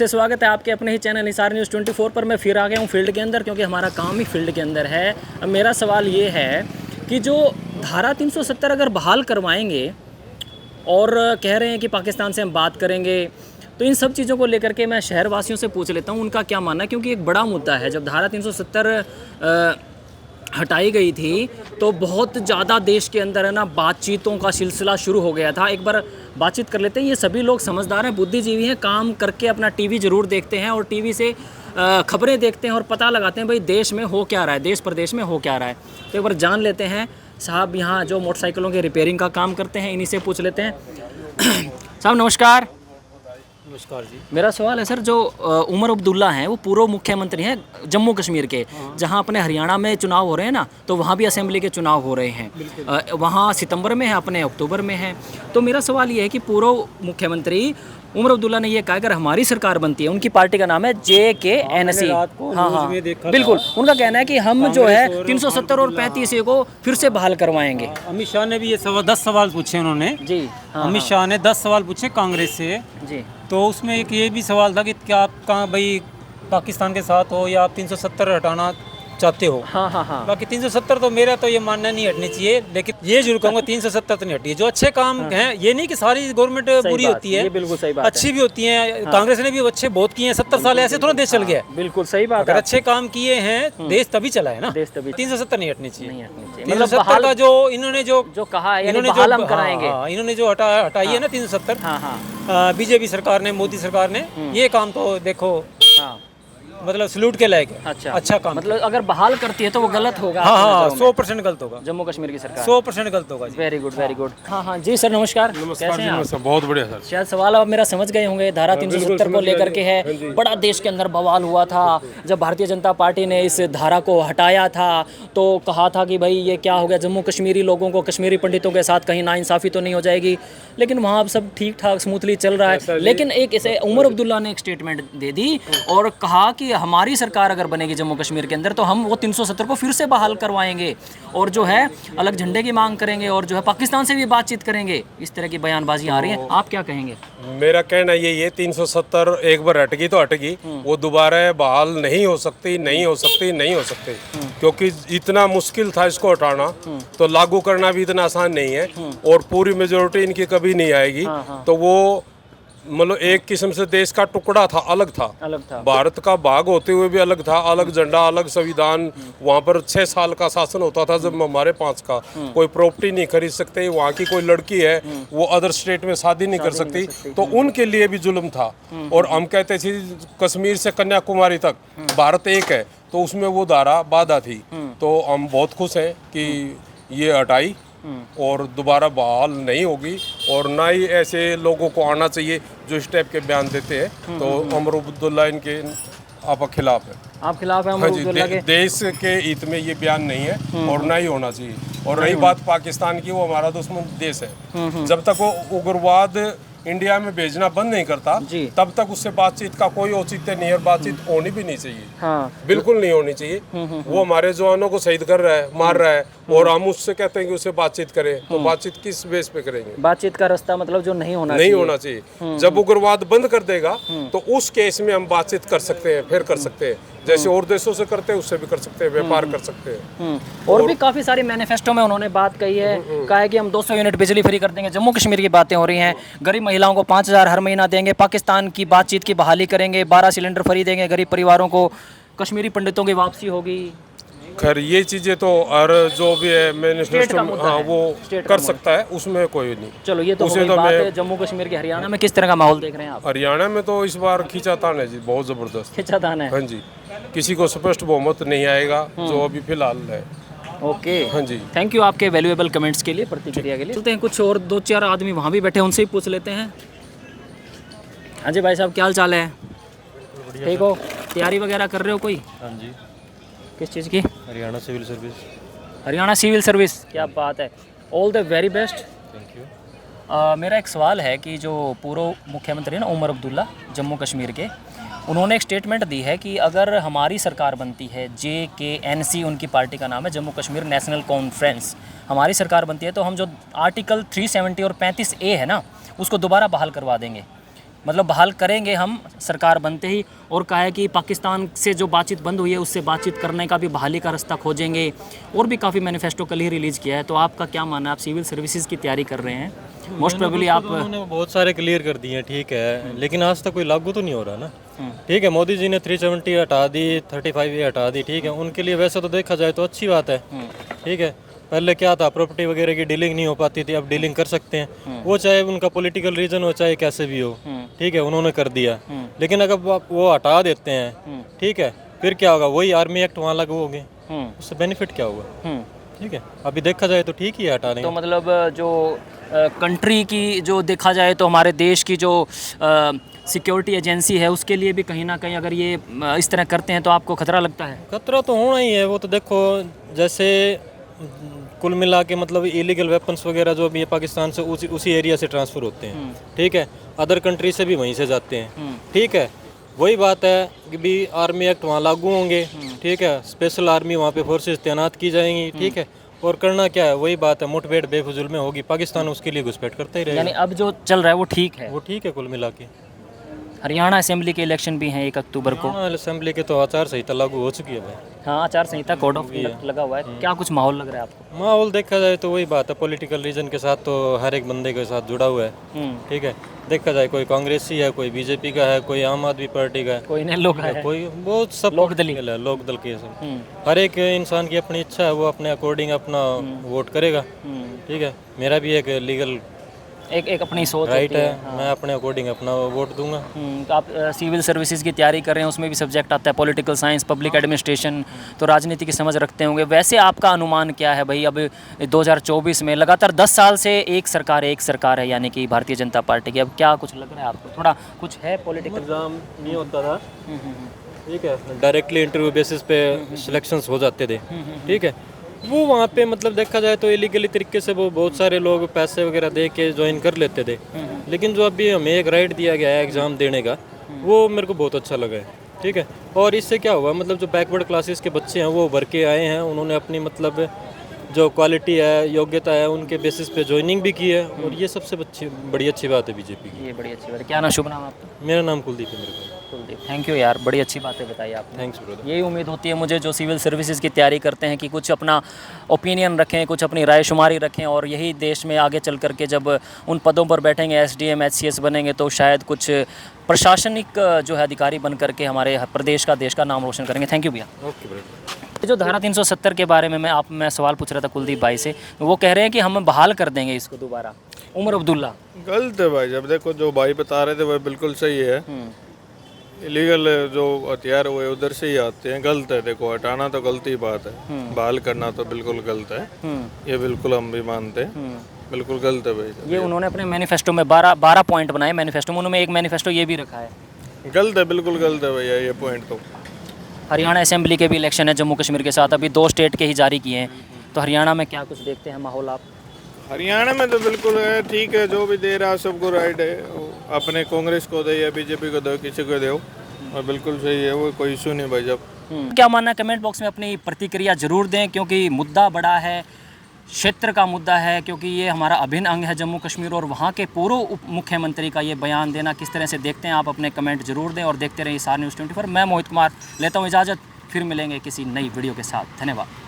से स्वागत है आपके अपने ही चैनल निसार न्यूज़ 24 पर। मैं फिर आ गया हूँ फील्ड के अंदर, क्योंकि हमारा काम ही फील्ड के अंदर है। अब मेरा सवाल ये है कि जो धारा 370 अगर बहाल करवाएंगे और कह रहे हैं कि पाकिस्तान से हम बात करेंगे, तो इन सब चीज़ों को लेकर के मैं शहरवासियों से पूछ लेता हूँ उनका क्या मानना है, क्योंकि एक बड़ा मुद्दा है। जब धारा 370 हटाई गई थी तो बहुत ज़्यादा देश के अंदर है ना बातचीतों का सिलसिला शुरू हो गया था। एक बार बातचीत कर लेते हैं। ये सभी लोग समझदार हैं, बुद्धिजीवी हैं, काम करके अपना टीवी ज़रूर देखते हैं और टीवी से खबरें देखते हैं और पता लगाते हैं भाई देश में हो क्या रहा है, देश प्रदेश में हो क्या रहा है। तो एक बार जान लेते हैं। साहब यहाँ जो मोटरसाइकिलों के रिपेयरिंग का काम करते हैं, इन्हीं से पूछ लेते हैं। साहब नमस्कार। नमस्कार जी। मेरा सवाल है सर, जो उमर अब्दुल्ला हैं वो पूर्व मुख्यमंत्री हैं जम्मू कश्मीर के, जहां अपने हरियाणा में चुनाव हो रहे हैं ना, तो वहां भी असेंबली के चुनाव हो रहे हैं। वहां सितंबर में है, अपने अक्टूबर में है। तो मेरा सवाल ये है कि पूर्व मुख्यमंत्री उमर अब्दुल्ला ने ये कहा अगर हमारी सरकार बनती है, उनकी पार्टी का नाम है JKNC। हाँ, बिल्कुल। उनका कहना है कि हम जो है 370 और 35A को फिर से बहाल करवाएंगे। अमित शाह ने भी ये 10 सवाल पूछे उन्होंने जी। अमित शाह ने 10 सवाल पूछे कांग्रेस से जी। तो उसमें एक ये भी सवाल था कि क्या आप कहाँ भाई पाकिस्तान के साथ हो या आप 370 हटाना चाहते हो। हाँ। बाकी 370 तो मेरा तो ये मानना नहीं हटनी चाहिए, लेकिन ये जरूर कहूँगा 370 तो नहीं हटी है। जो अच्छे काम हैं, ये नहीं कि सारी गवर्नमेंट बुरी होती है, बिल्कुल सही बात, अच्छी भी होती है। कांग्रेस ने भी अच्छे बहुत किए हैं। 70 साल ऐसे थोड़ा देश चल गया। बिल्कुल सही बात। अगर अच्छे काम किए हैं देश तभी चला है ना। 370 नहीं हटनी चाहिए। 370 का जो इन्होंने जो कहा है, इन्होंने इन्होंने जो हटाई है ना 370 बीजेपी सरकार ने, मोदी सरकार ने, ये काम तो देखो मतलब सलूट के लायक है। अच्छा काम। मतलब अगर बहाल करती है तो वो गलत होगा। हाँ 100% गलत होगा। जम्मू कश्मीर की सरकार 100% गलत होगा। Very good, very good. हाँ जी सर, नमस्कार। कैसे हैं आप? बहुत बढ़िया सर। शायद सवाल अब मेरा समझ गए होंगे। धारा 370 को लेकर के है, बड़ा देश के अंदर बवाल हुआ था जब भारतीय जनता पार्टी ने इस धारा को हटाया था। तो कहा था कि भाई ये क्या हो गया, जम्मू कश्मीरी लोगों को, कश्मीरी पंडितों के साथ कहीं नाइंसाफ़ी तो नहीं हो जाएगी। लेकिन वहाँ अब सब ठीक ठाक स्मूथली चल रहा है। लेकिन एक ऐसे उमर अब्दुल्ला ने एक स्टेटमेंट दे दी और कहा कि हमारी सरकार अगर बनेगी जम्मू कश्मीर के अंदर तो हम वो 370 को फिर से बहाल करवाएंगे और जो है अलग झंडे की मांग करेंगे और जो है पाकिस्तान से भी बातचीत करेंगे। इस तरह की बयानबाजी आ रही है, आप क्या कहेंगे? मेरा कहना ये 370 एक बार हटगी तो हटगी, वो दोबारा बहाल नहीं हो सकती, नहीं हो सकती, क्योंकि इतना मुश्किल था इसको हटाना, तो लागू करना भी इतना आसान नहीं है और पूरी मेजोरिटी इनकी कभी नहीं आएगी। तो वो मतलब एक किस्म से देश का टुकड़ा था, अलग था। भारत का भाग होते हुए भी अलग था, अलग झंडा, अलग संविधान। वहाँ पर 6 साल का शासन होता था, जब हमारे 5 का। कोई प्रॉपर्टी नहीं खरीद सकते, वहाँ की कोई लड़की है वो अदर स्टेट में शादी नहीं कर सकती, तो उनके लिए भी जुल्म था। और हम कहते थे कश्मीर से कन्याकुमारी तक भारत एक है, तो उसमें वो धारा बाधा थी। तो हम बहुत खुश हैं कि ये हटाई और दोबारा बहाल नहीं होगी और ना ही ऐसे लोगों को आना चाहिए जो इस टाइप के बयान देते हैं। तो उमर अब्दुल्ला इनके आप खिलाफ है। आप खिलाफ है उमर अब्दुल्ला के? देश के हित में ये बयान नहीं है और ना ही होना चाहिए। और रही बात पाकिस्तान की, वो हमारा दुश्मन देश है। जब तक वो उग्रवाद इंडिया में भेजना बंद नहीं करता तब तक उससे बातचीत का कोई औचित्य नहीं है और बातचीत होनी भी नहीं चाहिए। बिल्कुल नहीं होनी चाहिए। वो हमारे जवानों को शहीद कर रहा है, मार रहा है और हम उससे कहते हैं कि उससे बातचीत करें, तो बातचीत किस बेस पे करेंगे? बातचीत का रास्ता मतलब जो नहीं होना चाहिए। जब उग्रवाद बंद कर देगा तो उस केस में हम बातचीत कर सकते हैं, फिर कर सकते हैं, जैसे और देशों से करते हैं उससे भी कर सकते हैं, व्यापार कर सकते हैं। और भी काफी सारी मैनिफेस्टो में उन्होंने बात कही है, कहा है कि हम 200 यूनिट बिजली फ्री कर देंगे। जम्मू कश्मीर की बातें हो रही हैं, गरीब महिलाओं को 5000 हर महीना देंगे, पाकिस्तान की बातचीत की बहाली करेंगे, 12 सिलेंडर फ्री देंगे गरीब परिवारों को, कश्मीरी पंडितों की वापसी होगी। खैर ये चीजें तो हर जो भी है मैनिफेस्टो वो कर सकता है, उसमें कोई नहीं। चलो ये तो बात है जम्मू कश्मीर के। हरियाणा में किस तरह का माहौल देख रहे हैं आप? हरियाणा में तो इस बार खींचातान है जी, बहुत जबरदस्त खींचातान है। हाँ जी, किसी को स्पष्ट बहुमत नहीं आएगा जो अभी फिलहाल है। ओके हाँ जी, थैंक यू आपके वैल्यूएबल कमेंट्स के लिए, प्रतिक्रिया के लिए। चलते हैं, कुछ और 2-4 आदमी वहाँ भी बैठे, उनसे ही पूछ लेते हैं। हाँ जी भाई साहब, क्या हाल चाल है? ठीक हो? तैयारी वगैरह कर रहे हो कोई? हाँ जी। किस चीज़ की? Haryana civil service. Haryana civil service, क्या बात है। All the very best. Thank you. मेरा एक सवाल है कि जो पूर्व मुख्यमंत्री हैं ना उमर अब्दुल्ला जम्मू कश्मीर के, उन्होंने एक स्टेटमेंट दी है कि अगर हमारी सरकार बनती है, JKNC उनकी पार्टी का नाम है, जम्मू कश्मीर नेशनल कॉन्फ्रेंस, हमारी सरकार बनती है तो हम जो आर्टिकल 370 और 35A है ना उसको दोबारा बहाल करवा देंगे। मतलब बहाल करेंगे हम सरकार बनते ही, और कहा है कि पाकिस्तान से जो बातचीत बंद हुई है उससे बातचीत करने का भी बहाली का रास्ता खोजेंगे, और भी काफ़ी मैनिफेस्टो कल ही रिलीज़ किया है। तो आपका क्या मानना है? आप सिविल सर्विसेज की तैयारी कर रहे हैं, मोस्ट प्रोबेबली आप उन्होंने बहुत सारे क्लियर कर दिए हैं, ठीक है, लेकिन आज तक कोई लागू तो नहीं हो रहा ना। ठीक है, मोदी जी ने 370 हटा दी, 35A हटा दी, ठीक है, उनके लिए वैसे तो देखा जाए तो अच्छी बात है। ठीक है, पहले क्या था, प्रॉपर्टी वगैरह की डीलिंग नहीं हो पाती थी, अब डीलिंग कर सकते हैं, वो चाहे उनका पॉलिटिकल रीजन हो चाहे कैसे भी हो। ठीक है, उन्होंने कर दिया, लेकिन अगर वो हटा देते हैं, ठीक है, फिर क्या होगा, वही आर्मी एक्ट वहाँ लागू होंगे, उससे बेनिफिट क्या होगा? ठीक है, अभी देखा जाए तो ठीक ही है हटाने। तो मतलब जो कंट्री की जो देखा जाए तो हमारे देश की जो सिक्योरिटी एजेंसी है उसके लिए भी कहीं ना कहीं अगर ये इस तरह करते हैं तो आपको खतरा लगता है? खतरा तो होना ही है। वो तो देखो, जैसे कुल मिला के मतलब इलीगल वेपन्स वगैरह जो भी है पाकिस्तान से उसी एरिया से ट्रांसफ़र होते हैं। ठीक है, अदर कंट्री से भी वहीं से जाते हैं। ठीक है, वही बात है कि भी आर्मी एक्ट वहाँ लागू होंगे। ठीक है, स्पेशल आर्मी वहाँ पे फोर्सेस तैनात की जाएंगी। ठीक है, और करना क्या है, वही बात है, मुठभेड़ बेफजूल में होगी, पाकिस्तान उसके लिए घुसपैठ करता ही रहेगा। यानी अब जो चल रहा है वो ठीक है? वो ठीक है कुल मिला के। हरियाणा असेंबली के इलेक्शन भी हैं 1 अक्टूबर को। असेंबली के तो आचार संहिता लागू हो चुकी है भाई। हाँ, आचार संहिता कोड ऑफ कंडक्ट लगा हुआ है। क्या कुछ माहौल लग रहा है आपको? माहौल देखा जाए तो वही बात है, पॉलिटिकल रीजन के साथ तो हर एक बंदे के साथ जुड़ा हुआ है। ठीक है, देखा जाए कोई कांग्रेसी है, कोई बीजेपी का है, कोई आम आदमी पार्टी का है, कोई नेलो का है, कोई बहुत सब लोकदली है, लोकदल के सब। हर एक इंसान की अपनी इच्छा है, वो अपने अकॉर्डिंग अपना वोट करेगा। ठीक है, मेरा भी एक लीगल एक अपनी सोच राइट होती है, मैं अपने अकॉर्डिंग अपना वोट दूंगा। तो आप सिविल सर्विसेज की तैयारी कर रहे हैं, उसमें भी सब्जेक्ट आता है पॉलिटिकल साइंस, पब्लिक एडमिनिस्ट्रेशन, तो राजनीति की समझ रखते होंगे। वैसे आपका अनुमान क्या है भाई, अब 2024 में लगातार 10 साल से एक सरकार है, यानी कि भारतीय जनता पार्टी की, अब क्या कुछ लग रहा है आपको? थोड़ा कुछ है पॉलिटिकल? एग्जाम नहीं होता था, ठीक है, डायरेक्टली इंटरव्यू बेसिस पे सिलेक्शंस हो जाते थे। ठीक है, वो वहाँ पे मतलब देखा जाए तो इलीगली तरीके से वो बहुत सारे लोग पैसे वगैरह दे के ज्वाइन कर लेते थे, लेकिन जो अभी हमें एक राइट दिया गया है एग्ज़ाम देने का, वो मेरे को बहुत अच्छा लगा है। ठीक है, और इससे क्या हुआ, मतलब जो बैकवर्ड क्लासेस के बच्चे हैं वो उभर के आए हैं, उन्होंने अपनी मतलब जो क्वालिटी है, योग्यता है, उनके बेसिस पे ज्वाइनिंग भी की है, और ये सबसे बड़ी अच्छी बात है बीजेपी की। ये बड़ी अच्छी बात है। क्या नाम, शुभ नाम आपका? मेरा नाम कुलदीप है। मेरे को कुलदीप, थैंक यू यार, बड़ी अच्छी बातें बताई आपने। Thanks brother. यही उम्मीद होती है मुझे जो सिविल सर्विसेज की तैयारी करते हैं कि कुछ अपना ओपिनियन रखें, कुछ अपनी राय शुमारी रखें, और यही देश में आगे चल करके जब उन पदों पर बैठेंगे, SDM HCS बनेंगे, तो शायद कुछ प्रशासनिक जो है अधिकारी बन करके हमारे प्रदेश का, देश का नाम रोशन करेंगे। थैंक यू भैया। Okay brother. जो धारा 370 के बारे में मैं सवाल पूछ रहा था कुलदीप भाई से, वो कह रहे हैं कि हम बहाल कर देंगे इसको दोबारा। उमर अब्दुल्ला, गलत है भाई। जब देखो जो भाई बता रहे थे वह बिल्कुल सही है। इलीगल जो हथियार हुए उधर से ही आते हैं, गलत है। देखो, हटाना तो गलती बात है, बहाल करना तो बिल्कुल गलत है। ये बिल्कुल हम भी मानते हैं, बिल्कुल गलत है भाई। ये उन्होंने अपने मैनिफेस्टो में 12 पॉइंट बनाए मैनिफेस्टो में, उन्होंने एक मैनिफेस्टो ये भी रखा है। गलत है, बिल्कुल गलत है भैया ये पॉइंट तो। हरियाणा असेंबली के भी इलेक्शन है जम्मू कश्मीर के साथ, अभी 2 स्टेट के ही जारी किए हैं, तो हरियाणा में क्या कुछ देखते हैं माहौल आप? हरियाणा में तो बिल्कुल है, ठीक है, जो भी दे रहा है सबको राइट है। अपने कांग्रेस को दे या बीजेपी को दो, किसी को दो, और बिल्कुल सही है, वो कोई इशू नहीं भाई। जब क्या मानना है, कमेंट बॉक्स में अपनी प्रतिक्रिया जरूर दें, क्योंकि मुद्दा बड़ा है, क्षेत्र का मुद्दा है, क्योंकि ये हमारा अभिन्न अंग है जम्मू कश्मीर, और वहाँ के पूर्व उप मुख्यमंत्री का ये बयान देना किस तरह से देखते हैं आप, अपने कमेंट जरूर दें, और देखते रहिए SR News 24। मैं मोहित कुमार लेता हूँ इजाज़त, फिर मिलेंगे किसी नई वीडियो के साथ। धन्यवाद।